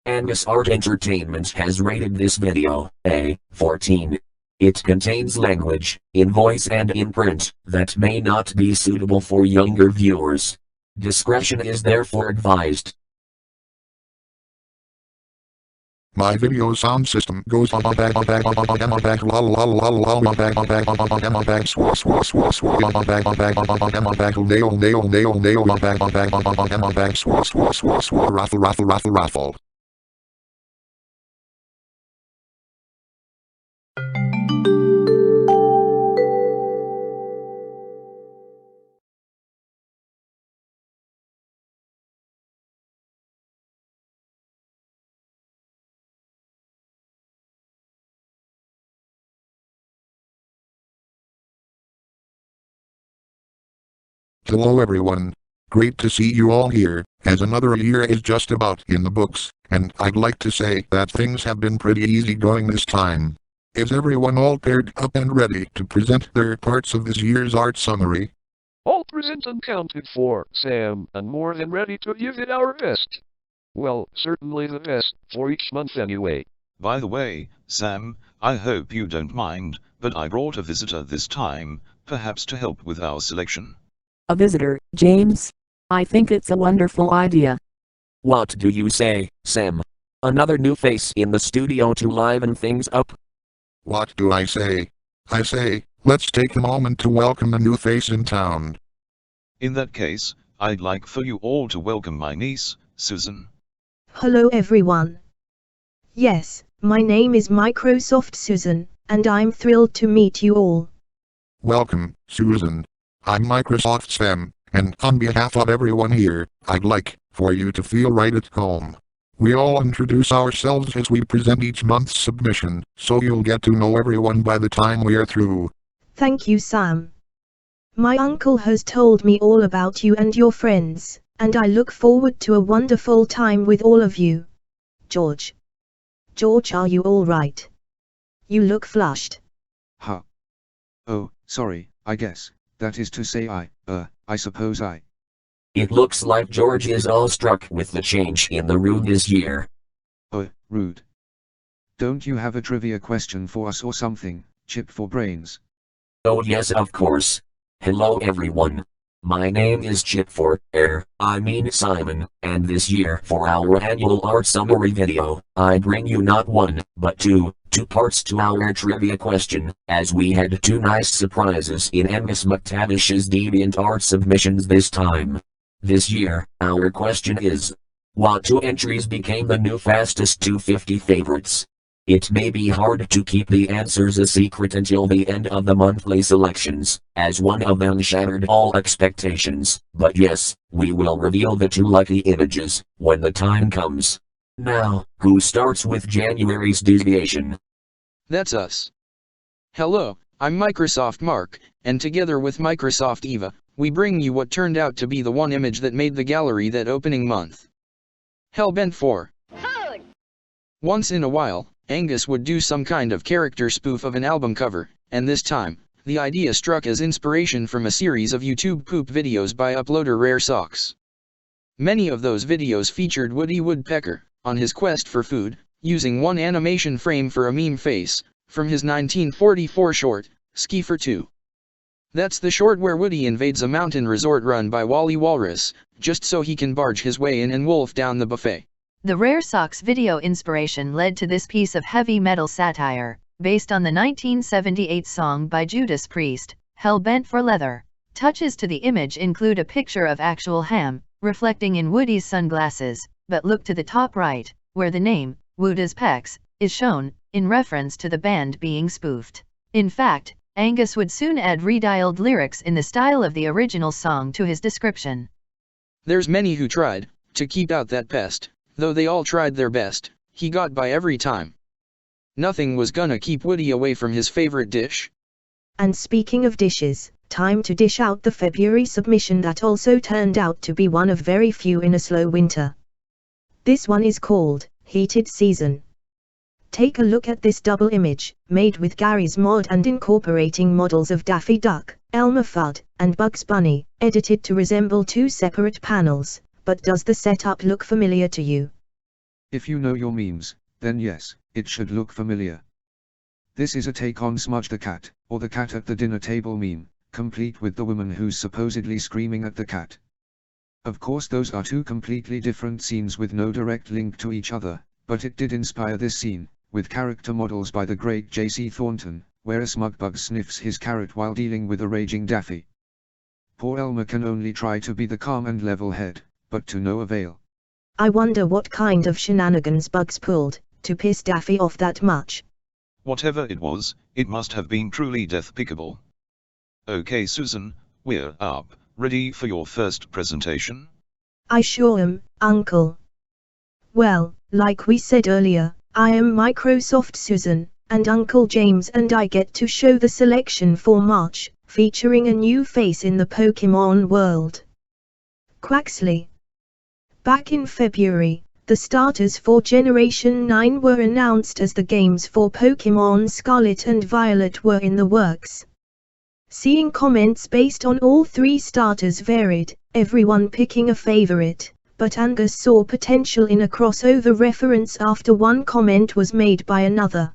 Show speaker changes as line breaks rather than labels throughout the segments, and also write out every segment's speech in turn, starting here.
Angus Art Entertainment has rated this video A14. It contains language, in voice and in print, that may not be suitable for younger viewers. Discretion is therefore advised.
My video sound system goes on back raffle. Hello everyone. Great to see you all here, as another year is just about in the books, and I'd like to say that things have been pretty easy going this time. Is everyone all paired up and ready to present their parts of this year's art summary?
All present and counted for, Sam, and more than ready to give it our best. Well, certainly the best, for each month anyway.
By the way, Sam, I hope you don't mind, but I brought a visitor this time, perhaps to help with our selection.
A visitor, James? I think it's a wonderful idea.
What do you say, Sam? Another new face in the studio to liven things up?
What do I say? I say, let's take a moment to welcome a new face in town.
In that case, I'd like for you all to welcome my niece, Susan.
Hello everyone. Yes, my name is Microsoft Susan, and I'm thrilled to meet you all.
Welcome, Susan. I'm Microsoft Sam, and on behalf of everyone here, I'd like for you to feel right at home. We all introduce ourselves as we present each month's submission, so you'll get to know everyone by the time we're through.
Thank you, Sam. My uncle has told me all about you and your friends, and I look forward to a wonderful time with all of you. George, are you all right? You look flushed.
Huh. Oh, sorry, I guess. That is to say I suppose I.
It looks like George is awestruck with the change in the room this year.
Rude. Don't you have a trivia question for us or something, Chip for brains?
Oh yes, of course. Hello everyone. My name is Chip for Simon, and this year for our annual art summary video, I bring you not one, but two parts to our trivia question, as we had two nice surprises in AngusMcTavish's DeviantArt submissions this time. This year, our question is, what two entries became the new fastest 250 favorites? It may be hard to keep the answers a secret until the end of the monthly selections, as one of them shattered all expectations, but yes, we will reveal the two lucky images when the time comes. Now, who starts with January's deviation?
That's us. Hello, I'm Microsoft Mark, and together with Microsoft Eva, we bring you what turned out to be the one image that made the gallery that opening month. Hellbent 4. Food! Once in a while, Angus would do some kind of character spoof of an album cover, and this time, the idea struck as inspiration from a series of YouTube poop videos by uploader Rare Socks. Many of those videos featured Woody Woodpecker, on his quest for food, using one animation frame for a meme face, from his 1944 short, Ski for Two. That's the short where Woody invades a mountain resort run by Wally Walrus, just so he can barge his way in and wolf down the buffet.
The Rare Socks video inspiration led to this piece of heavy metal satire, based on the 1978 song by Judas Priest, Hell Bent for Leather. Touches to the image include a picture of actual ham, reflecting in Woody's sunglasses, but look to the top right, where the name, Wooda's Pecs, is shown, in reference to the band being spoofed. In fact, Angus would soon add redialed lyrics in the style of the original song to his description.
There's many who tried to keep out that pest, though they all tried their best, he got by every time. Nothing was gonna keep Woody away from his favorite dish.
And speaking of dishes, time to dish out the February submission that also turned out to be one of very few in a slow winter. This one is called Heated Season. Take a look at this double image, made with Garry's mod and incorporating models of Daffy Duck, Elmer Fudd, and Bugs Bunny, edited to resemble two separate panels, but does the setup look familiar to you?
If you know your memes, then yes, it should look familiar. This is a take on Smudge the Cat, or the cat at the dinner table meme, complete with the woman who's supposedly screaming at the cat. Of course those are two completely different scenes with no direct link to each other, but it did inspire this scene, with character models by the great J.C. Thornton, where a smug bug sniffs his carrot while dealing with a raging Daffy. Poor Elmer can only try to be the calm and level head, but to no avail.
I wonder what kind of shenanigans Bugs pulled, to piss Daffy off that much.
Whatever it was, it must have been truly death-pickable. Okay Susan, we're up, ready for your first presentation?
I sure am, Uncle. Well, like we said earlier, I am Microsoft Susan, and Uncle James and I get to show the selection for March, featuring a new face in the Pokemon world. Quaxley. Back in February, the starters for Generation 9 were announced as the games for Pokemon Scarlet and Violet were in the works. Seeing comments based on all three starters varied, everyone picking a favorite, but Angus saw potential in a crossover reference after one comment was made by another.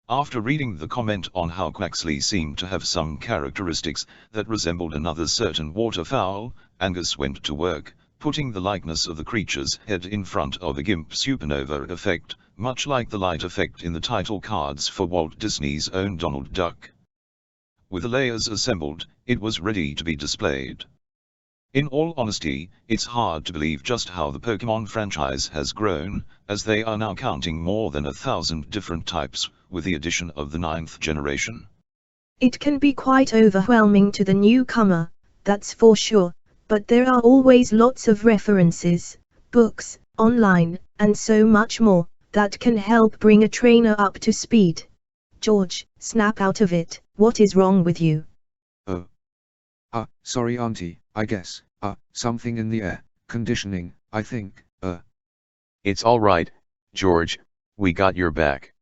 After reading the comment on how Quaxley seemed to have some characteristics that resembled another certain waterfowl, Angus went to work, putting the likeness of the creature's head in front of a GIMP supernova effect, much like the light effect in the title cards for Walt Disney's own Donald Duck. With the layers assembled, it was ready to be displayed. In all honesty, it's hard to believe just how the Pokemon franchise has grown, as they are now counting more than 1,000 different types, with the addition of the 9th generation.
It can be quite overwhelming to the newcomer, that's for sure, but there are always lots of references, books, online, and so much more, that can help bring a trainer up to speed. George, snap out of it, what is wrong with you?
Sorry auntie, I guess, something in the air conditioning, I think,
It's alright, George, we got your back.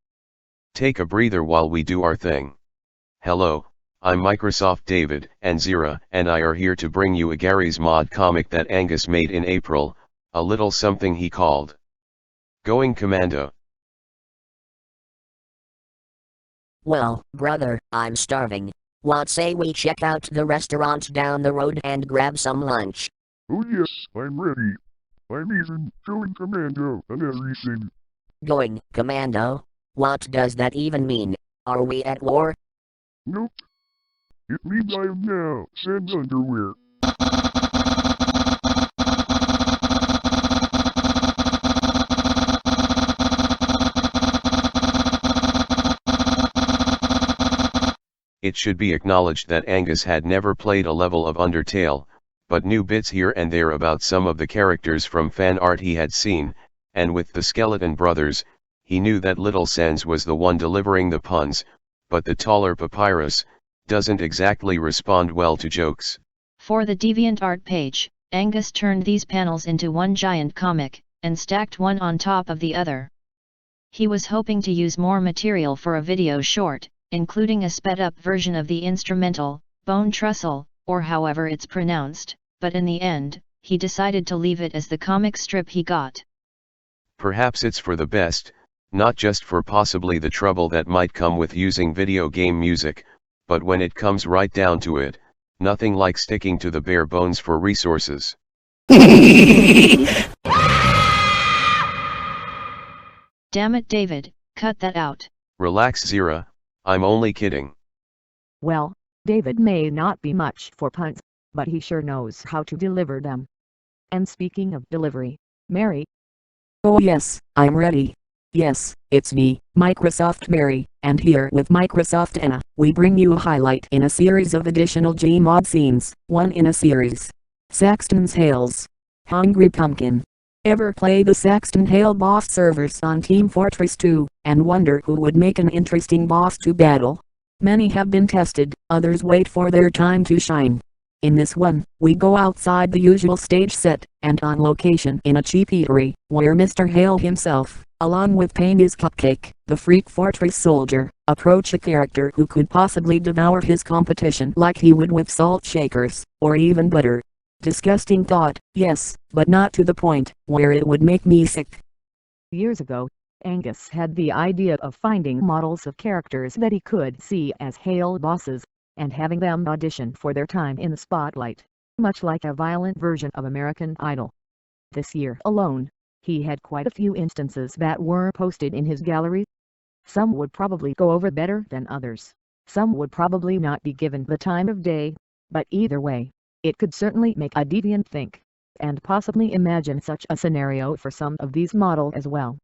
Take a breather while we do our thing. Hello, I'm Microsoft David, and Zira and I are here to bring you a Garry's Mod comic that Angus made in April, a little something he called Going Commando.
Well, brother, I'm starving. What say we check out the restaurant down the road and grab some lunch?
Oh yes, I'm ready. I'm even going commando and everything.
Going commando? What does that even mean? Are we at war?
Nope. It means I am now sand underwear.
It should be acknowledged that Angus had never played a level of Undertale, but knew bits here and there about some of the characters from fan art he had seen, and with the Skeleton Brothers, he knew that Little Sans was the one delivering the puns, but the taller Papyrus doesn't exactly respond well to jokes.
For the DeviantArt page, Angus turned these panels into one giant comic, and stacked one on top of the other. He was hoping to use more material for a video short, including a sped-up version of the instrumental, Bone Trussel, or however it's pronounced, but in the end, he decided to leave it as the comic strip he got.
Perhaps it's for the best, not just for possibly the trouble that might come with using video game music, but when it comes right down to it, nothing like sticking to the bare bones for resources.
Damn it David, cut that out.
Relax Zira, I'm only kidding.
Well, David may not be much for puns, but he sure knows how to deliver them. And speaking of delivery, Mary.
Oh yes, I'm ready. Yes, it's me, Microsoft Mary, and here with Microsoft Anna, we bring you a highlight in a series of additional Gmod scenes, one in a series. Saxton's Hails. Hungry Pumpkin. Ever play the Saxton Hale boss servers on Team Fortress 2, and wonder who would make an interesting boss to battle? Many have been tested, others wait for their time to shine. In this one, we go outside the usual stage set, and on location in a cheap eatery, where Mr. Hale himself, along with Pain his Cupcake, the Freak Fortress soldier, approach a character who could possibly devour his competition like he would with salt shakers, or even butter. Disgusting thought, yes, but not to the point where it would make me sick.
Years ago, Angus had the idea of finding models of characters that he could see as hail bosses, and having them audition for their time in the spotlight, much like a violent version of American Idol. This year alone, he had quite a few instances that were posted in his gallery. Some would probably go over better than others. Some would probably not be given the time of day, but either way, it could certainly make a deviant think, and possibly imagine such a scenario for some of these models as well.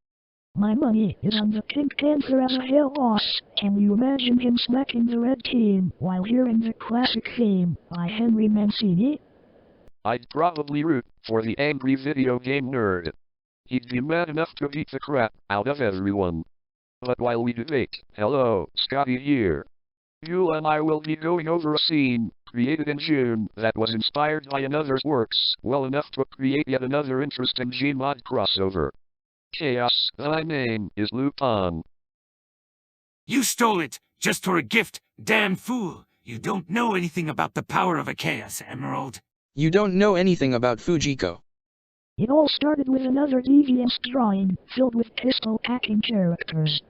My money is on the Pink Panther as a hail boss. Can you imagine him smacking the red team while hearing the classic theme by Henry Mancini?
I'd probably root for the angry video game nerd. He'd be mad enough to beat the crap out of everyone. But while we debate, hello, Scotty here. You and I will be going over a scene created in June that was inspired by another's works well enough to create yet another interesting Gmod crossover. Chaos, thy name is Lupin.
You stole it, just for a gift, damn fool. You don't know anything about the power of a Chaos Emerald.
You don't know anything about Fujiko.
It all started with another deviant drawing, filled with pistol-packing characters.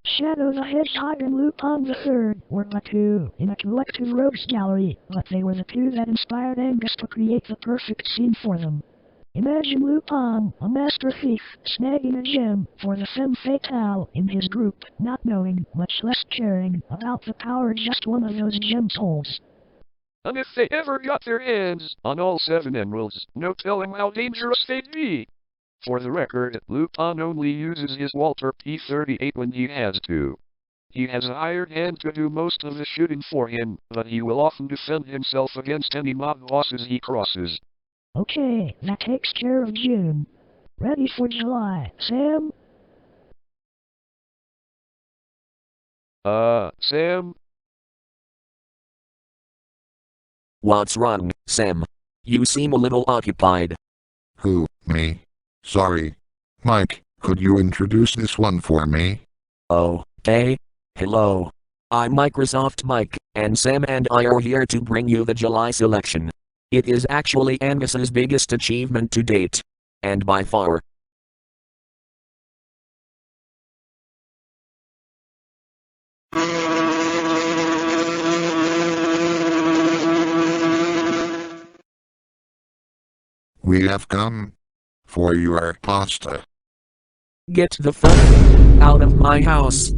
Shadow the Hedgehog and Lupin the Third were the two in a collective rogues gallery, but they were the two that inspired Angus to create the perfect scene for them. Imagine Lupin, a master thief, snagging a gem for the femme fatale in his group, not knowing, much less caring, about the power just one of those gems holds.
And if they ever got their hands on all 7 emeralds, no telling how dangerous they'd be. For the record, Lupin only uses his Walter P38 when he has to. He has a hired hand to do most of the shooting for him, but he will often defend himself against any mob bosses he crosses.
Okay, that takes care of June. Ready for July, Sam?
Sam?
What's wrong, Sam? You seem a little occupied.
Who, me? Sorry. Mike, could you introduce this one for me?
Okay. Hello. I'm Microsoft Mike, and Sam and I are here to bring you the July selection. It is actually Angus's biggest achievement to date. And by far.
We have come for your pasta.
Get the fuck out of my house.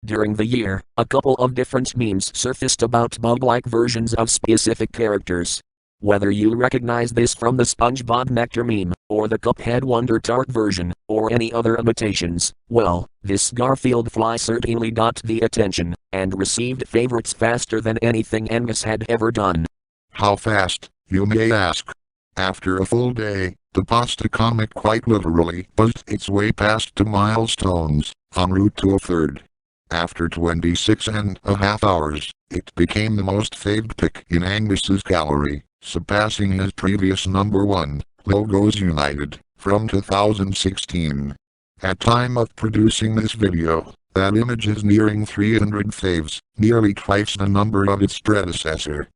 During the year, a couple of different memes surfaced about bug-like versions of specific characters. Whether you recognize this from the SpongeBob Nectar meme, or the Cuphead Wonder Tart version, or any other imitations, well, this Garfield fly certainly got the attention, and received favorites faster than anything Angus had ever done.
How fast, you may ask? After a full day, the pasta comic quite literally buzzed its way past 2 milestones, en route to a third. After 26.5 hours, it became the most faved pick in Angus's gallery, surpassing his previous number 1, Logos United, from 2016. At time of producing this video, that image is nearing 300 faves, nearly twice the number of its predecessor.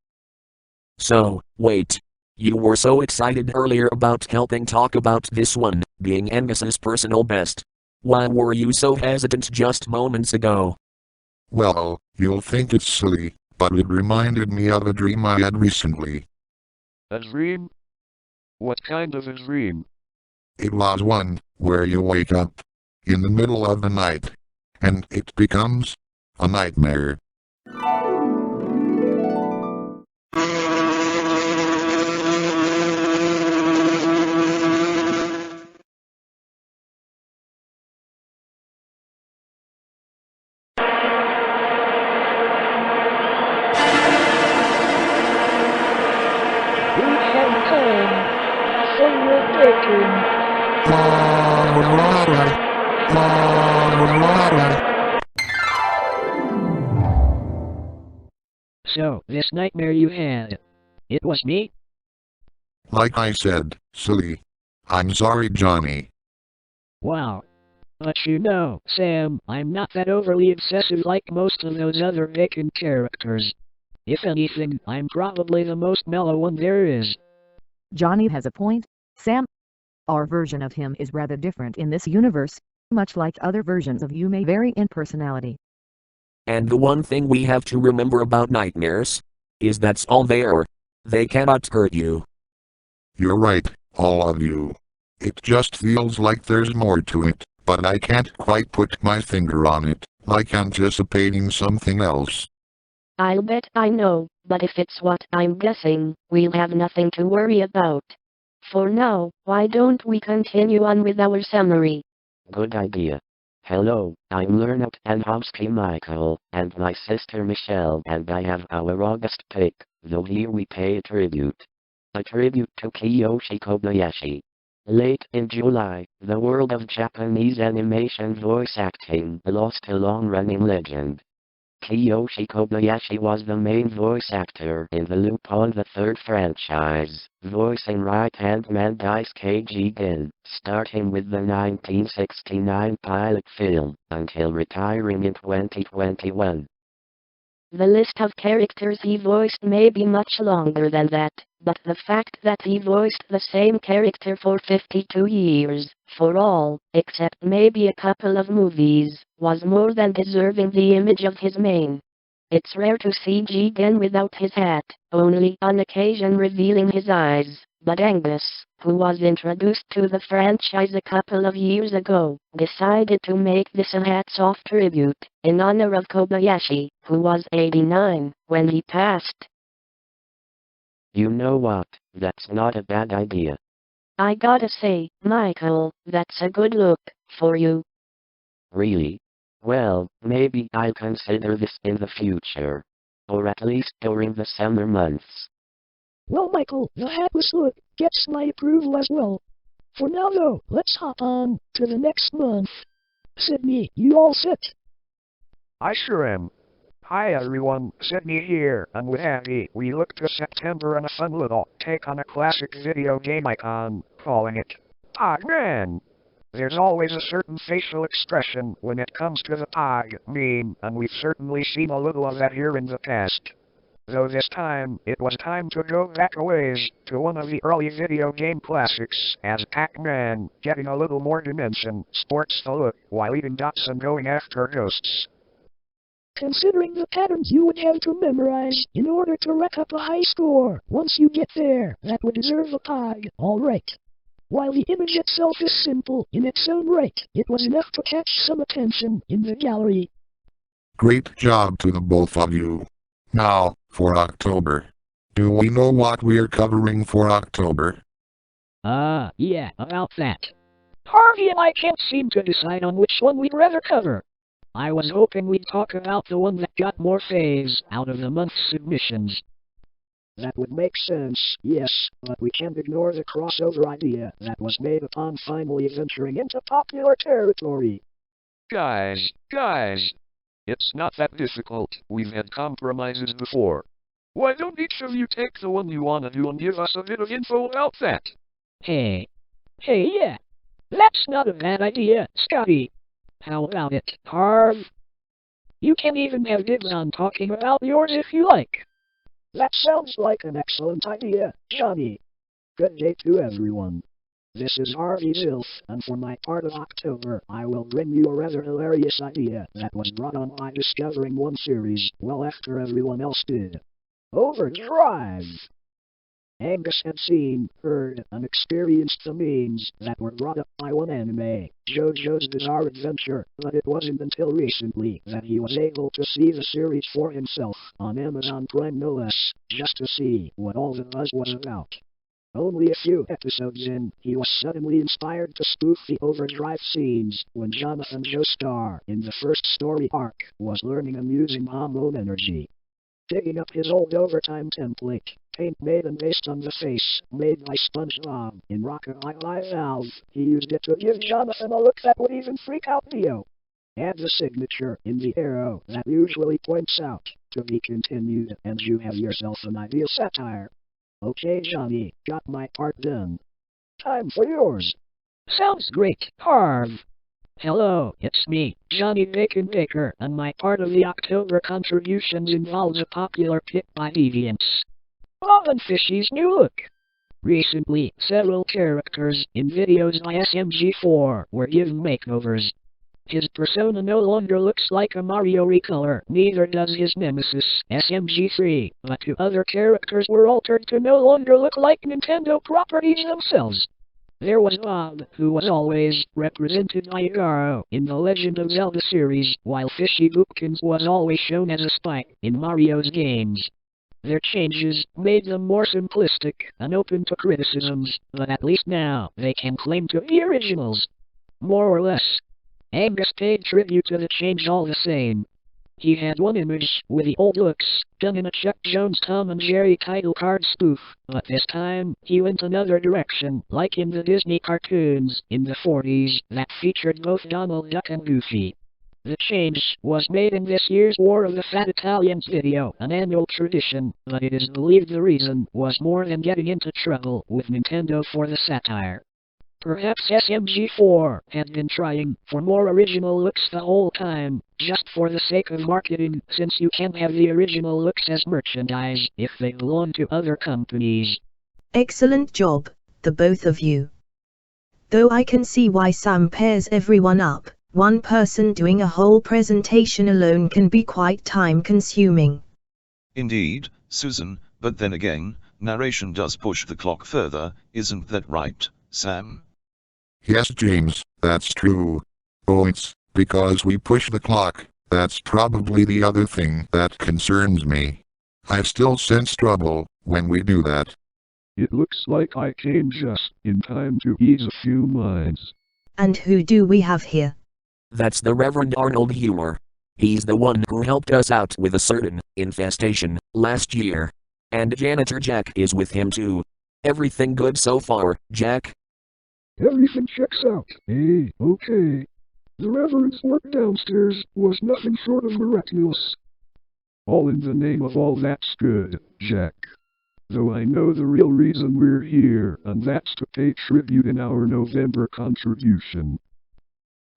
So, wait. You were so excited earlier about helping talk about this one, being Angus's personal best. Why were you so hesitant just moments ago?
Well, you'll think it's silly, but it reminded me of a dream I had recently.
A dream? What kind of a dream?
It was one where you wake up in the middle of the night, and it becomes a nightmare.
So, this nightmare you had, it was me?
Like I said, silly. I'm sorry, Johnny.
Wow. But you know, Sam, I'm not that overly obsessive like most of those other vacant characters. If anything, I'm probably the most mellow one there is.
Johnny has a point. Sam. Our version of him is rather different in this universe, much like other versions of you may vary in personality.
And the one thing we have to remember about nightmares is that's all they are. They cannot hurt you.
You're right, all of you. It just feels like there's more to it, but I can't quite put my finger on it, like anticipating something else.
I'll bet I know, but if it's what I'm guessing, we'll have nothing to worry about. For now, why don't we continue on with our summary?
Good idea. Hello, I'm Learned and Hobsky Michael, and my sister Michelle, and I have our August pick, though here we pay a tribute. A tribute to Kiyoshi Kobayashi. Late in July, the world of Japanese animation voice acting lost a long-running legend. Kiyoshi Kobayashi was the main voice actor in the Lupin the Third franchise, voicing right-hand man Daisuke Jigen, starting with the 1969 pilot film, until retiring in 2021.
The list of characters he voiced may be much longer than that, but the fact that he voiced the same character for 52 years, for all, except maybe a couple of movies, was more than deserving the image of his mane. It's rare to see Jigen without his hat, only on occasion revealing his eyes, but Angus, who was introduced to the franchise a couple of years ago, decided to make this a hats-off tribute, in honor of Kobayashi, who was 89 when he passed.
You know what, that's not a bad idea.
I gotta say, Michael, that's a good look, for you.
Really? Well, maybe I'll consider this in the future. Or at least during the summer months.
Well, Michael, the hatless look gets my approval as well. For now though, let's hop on to the next month. Sydney, you all set?
I sure am. Hi everyone, Sydney here, and with Abby, we look to September and a fun little take on a classic video game icon, calling it Pac-Man. There's always a certain facial expression when it comes to the Pog meme, and we've certainly seen a little of that here in the past. Though this time, it was time to go back a ways to one of the early video game classics, as Pac-Man, getting a little more dimension, sports the look, while eating dots and going after ghosts.
Considering the patterns you would have to memorize in order to rack up a high score once you get there, that would deserve a Pog, alright. While the image itself is simple in its own right, it was enough to catch some attention in the gallery.
Great job to the both of you. Now, for October. Do we know what we're covering for October?
Yeah, about that. Harvey and I can't seem to decide on which one we'd rather cover. I was hoping we'd talk about the one that got more faves out of the month's submissions. That would make sense, yes, but we can't ignore the crossover idea that was made upon finally venturing into popular territory.
Guys, it's not that difficult. We've had compromises before. Why don't each of you take the one you want to do and give us a bit of info about that?
Hey, yeah. That's not a bad idea, Scotty. How about it, Harv? You can even have dibs on talking about yours if you like. That sounds like an excellent idea, Johnny. Good day to everyone. This is Harvey Zilf, and for my part of October, I will bring you a rather hilarious idea that was brought on by discovering one series well after everyone else did. Overdrive! Angus had seen, heard, and experienced the memes that were brought up by one anime, JoJo's Bizarre Adventure, but it wasn't until recently that he was able to see the series for himself, on Amazon Prime no less, just to see what all the buzz was about. Only a few episodes in, he was suddenly inspired to spoof the Overdrive scenes, when Jonathan Joestar, in the first story arc, was learning amusing hormone energy. Digging up his old overtime template, paint made and based on the face, made by SpongeBob, in Rocket Eye Valve, he used it to give Jonathan a look that would even freak out Neo. Add the signature in the arrow that usually points out, to be continued, and you have yourself an ideal satire. Okay, Johnny, got my part done. Time for yours. Sounds great, Harv. Hello, it's me, Johnny Bacon Baker, and my part of the October contributions involves a popular pick by Deviants. Bob and Fishy's new look. Recently, several characters in videos by SMG4 were given makeovers. His persona no longer looks like a Mario recolor, neither does his nemesis, SMG3, but two other characters were altered to no longer look like Nintendo properties themselves. There was Bob, who was always represented by Garry in the Legend of Zelda series, while Fishy Boopkins was always shown as a Spike in Mario's games. Their changes made them more simplistic and open to criticisms, but at least now they can claim to be originals. More or less. Angus paid tribute to the change all the same. He had one image with the old looks, done in a Chuck Jones Tom and Jerry title card spoof, but this time he went another direction, like in the Disney cartoons in the 40s that featured both Donald Duck and Goofy. The change was made in this year's War of the Fat Italians video, an annual tradition, but it is believed the reason was more than getting into trouble with Nintendo for the satire. Perhaps SMG4 had been trying for more original looks the whole time, just for the sake of marketing, since you can have the original looks as merchandise if they belong to other companies.
Excellent job, the both of you. Though I can see why Sam pairs everyone up, one person doing a whole presentation alone can be quite time-consuming.
Indeed, Susan, but then again, narration does push the clock further, isn't that right, Sam?
Yes, James, that's true. Oh, it's because we push the clock, that's probably the other thing that concerns me. I still sense trouble when we do that.
It looks like I came just in time to ease a few minds.
And who do we have here?
That's the Reverend Arnold Humor. He's the one who helped us out with a certain infestation last year. And Janitor Jack is with him too. Everything good so far, Jack?
Everything checks out. Hey, okay. The Reverend's work downstairs was nothing short of miraculous. All in the name of all that's good, Jack. Though I know the real reason we're here, and that's to pay tribute in our November contribution.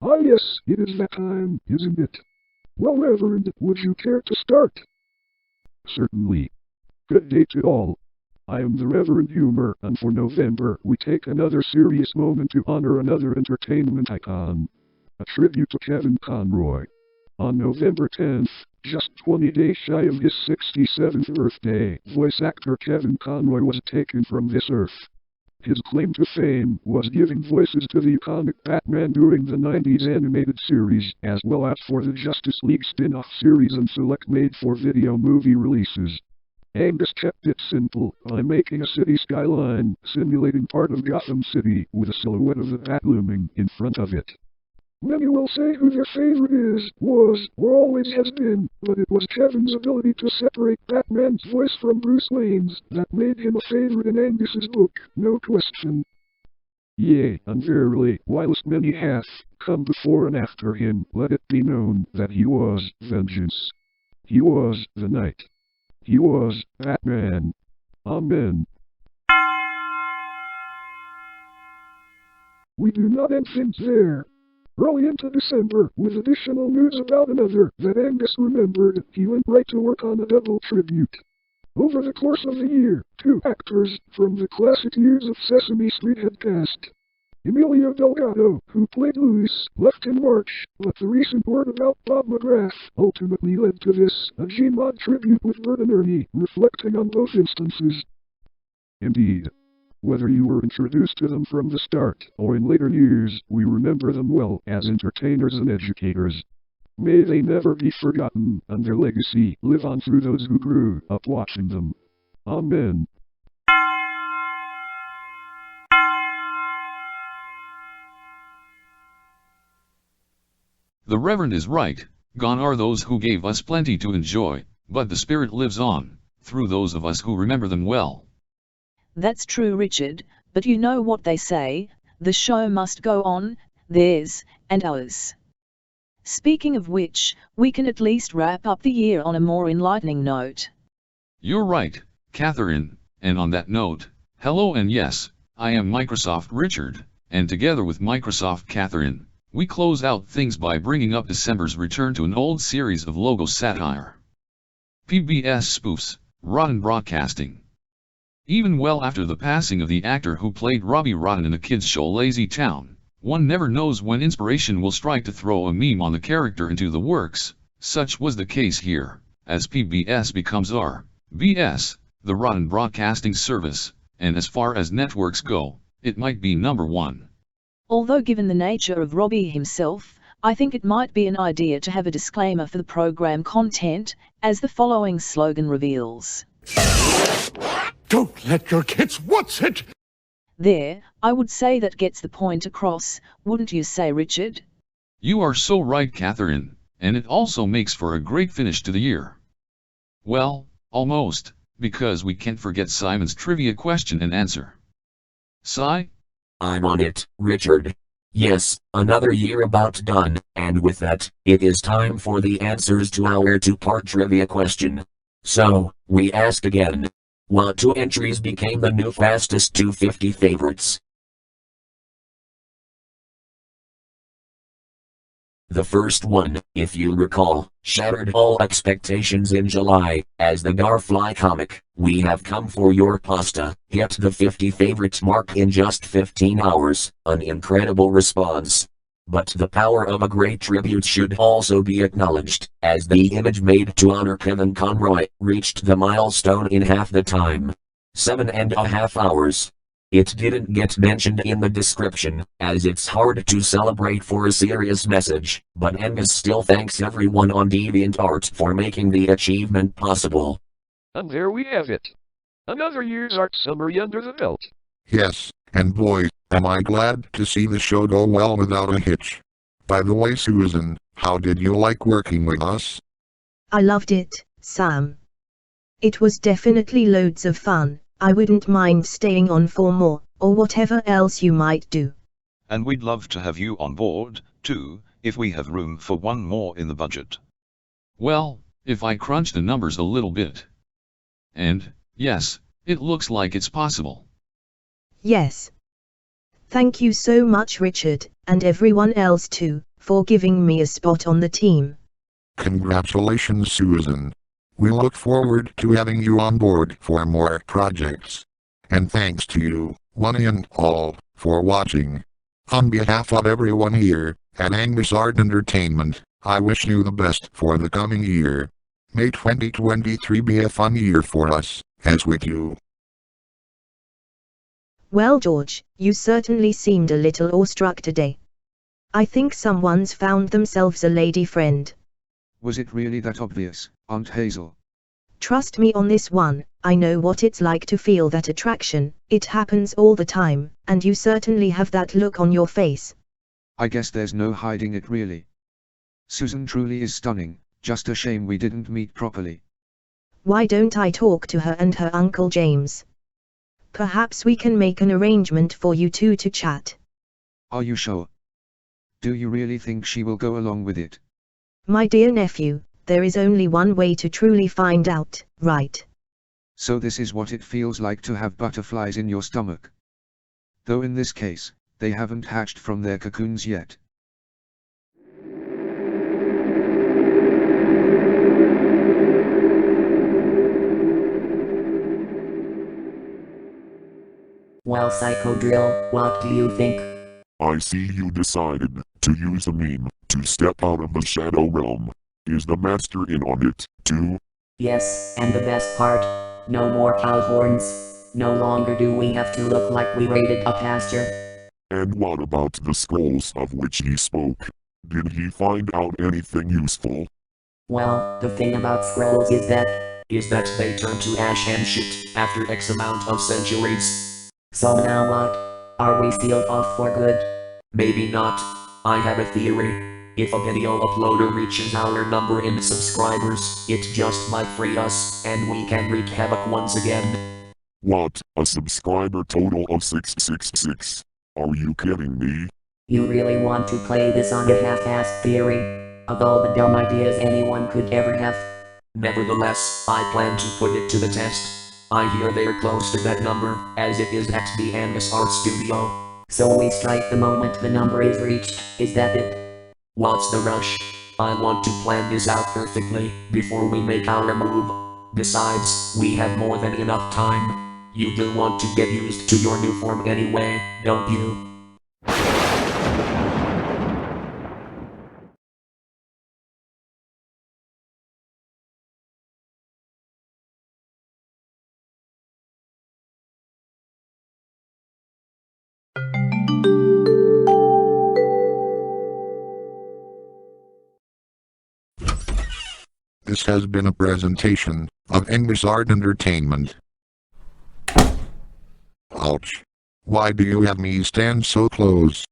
Ah yes, it is that time, isn't it? Well, Reverend, would you care to start? Certainly. Good day to all. I am the Reverend Humor, and for November we take another serious moment to honor another entertainment icon. A tribute to Kevin Conroy. On November 10th, just 20 days shy of his 67th birthday, voice actor Kevin Conroy was taken from this earth. His claim to fame was giving voices to the iconic Batman during the 90s animated series, as well as for the Justice League spin-off series and select made-for-video movie releases. Angus kept it simple by making a city skyline, simulating part of Gotham City, with a silhouette of the Bat looming in front of it. Many will say who their favorite is, was, or always has been, but it was Kevin's ability to separate Batman's voice from Bruce Wayne's that made him a favorite in Angus's book, no question. Yea, and verily, whilst many hath come before and after him, let it be known that he was vengeance. He was the night. He was Batman. Amen. We do not end things there. Early into December, with additional news about another that Angus remembered, he went right to work on a double tribute. Over the course of the year, two actors from the classic years of Sesame Street had passed. Emilio Delgado, who played Luis, left in March, but the recent word about Bob McGrath ultimately led to this, a Gmod tribute with Bert and Ernie, reflecting on both instances. Indeed. Whether you were introduced to them from the start, or in later years, we remember them well as entertainers and educators. May they never be forgotten, and their legacy live on through those who grew up watching them. Amen.
The Reverend is right. Gone are those who gave us plenty to enjoy, but the spirit lives on, through those of us who remember them well.
That's true, Richard, but you know what they say, the show must go on, theirs, and ours. Speaking of which, we can at least wrap up the year on a more enlightening note.
You're right, Catherine, and on that note, hello and yes, I am Microsoft Richard, and together with Microsoft Catherine, we close out things by bringing up December's return to an old series of logo satire. PBS spoofs, rotten broadcasting. Even well after the passing of the actor who played Robbie Rotten in the kids show Lazy Town, one never knows when inspiration will strike to throw a meme on the character into the works. Such was the case here, as PBS becomes RBS, the Rotten Broadcasting Service, and as far as networks go, it might be number one.
Although given the nature of Robbie himself, I think it might be an idea to have a disclaimer for the program content, as the following slogan reveals.
Don't let your kids watch it!
There, I would say that gets the point across, wouldn't you say, Richard?
You are so right, Catherine, and it also makes for a great finish to the year. Well, almost, because we can't forget Simon's trivia question and answer. Si?
I'm on it, Richard. Yes, another year about done, and with that, it is time for the answers to our two-part trivia question. So, we ask again. What two entries became the new fastest 250 favorites? The first one, if you recall, shattered all expectations in July, as the Garfly comic, "We Have Come for Your Pasta," hit the 50 favorites mark in just 15 hours, an incredible response. But the power of a great tribute should also be acknowledged, as the image made to honor Kevin Conroy reached the milestone in half the time. 7.5 hours. It didn't get mentioned in the description, as it's hard to celebrate for a serious message, but Angus still thanks everyone on DeviantArt for making the achievement possible.
And there we have it. Another year's art summary under the belt.
Yes, and boy, am I glad to see the show go well without a hitch. By the way, Susan, how did you like working with us?
I loved it, Sam. It was definitely loads of fun. I wouldn't mind staying on for more, or whatever else you might do.
And we'd love to have you on board, too, if we have room for one more in the budget.
Well, if I crunch the numbers a little bit. And, yes, it looks like it's possible.
Yes. Thank you so much, Richard, and everyone else too, for giving me a spot on the team.
Congratulations, Susan. We look forward to having you on board for more projects. And thanks to you, one and all, for watching. On behalf of everyone here at AngusArt Entertainment, I wish you the best for the coming year. May 2023 be a fun year for us, as with you.
Well, George, you certainly seemed a little awestruck today. I think someone's found themselves a lady friend.
Was it really that obvious, Aunt Hazel?
Trust me on this one, I know what it's like to feel that attraction. It happens all the time, and you certainly have that look on your face.
I guess there's no hiding it really. Susan truly is stunning, just a shame we didn't meet properly.
Why don't I talk to her and her Uncle James? Perhaps we can make an arrangement for you two to chat.
Are you sure? Do you really think she will go along with it?
My dear nephew, there is only one way to truly find out, right?
So this is what it feels like to have butterflies in your stomach. Though in this case, they haven't hatched from their cocoons yet.
Well, Psychodrill, what do you think?
I see you decided to use a meme to step out of the shadow realm. Is the master in on it, too?
Yes, and the best part, no more cow horns. No longer do we have to look like we raided a pasture.
And what about the scrolls of which he spoke? Did he find out anything useful?
Well, the thing about scrolls is that
they turn to ash and shit after X amount of centuries.
So now what? Are we sealed off for good?
Maybe not. I have a theory. If a video uploader reaches our number in subscribers, it just might free us, and we can wreak havoc once again.
What, a subscriber total of 666? Are you kidding me?
You really want to play this on a half-assed theory? Of all the dumb ideas anyone could ever have?
Nevertheless, I plan to put it to the test. I hear they're close to that number, as it is at the AngusArt Studio.
So we strike the moment the number is reached, is that it?
What's the rush? I want to plan this out perfectly, before we make our move. Besides, we have more than enough time. You do want to get used to your new form anyway, don't you?
This has been a presentation of AngusArt Entertainment. Ouch. Why do you have me stand so close?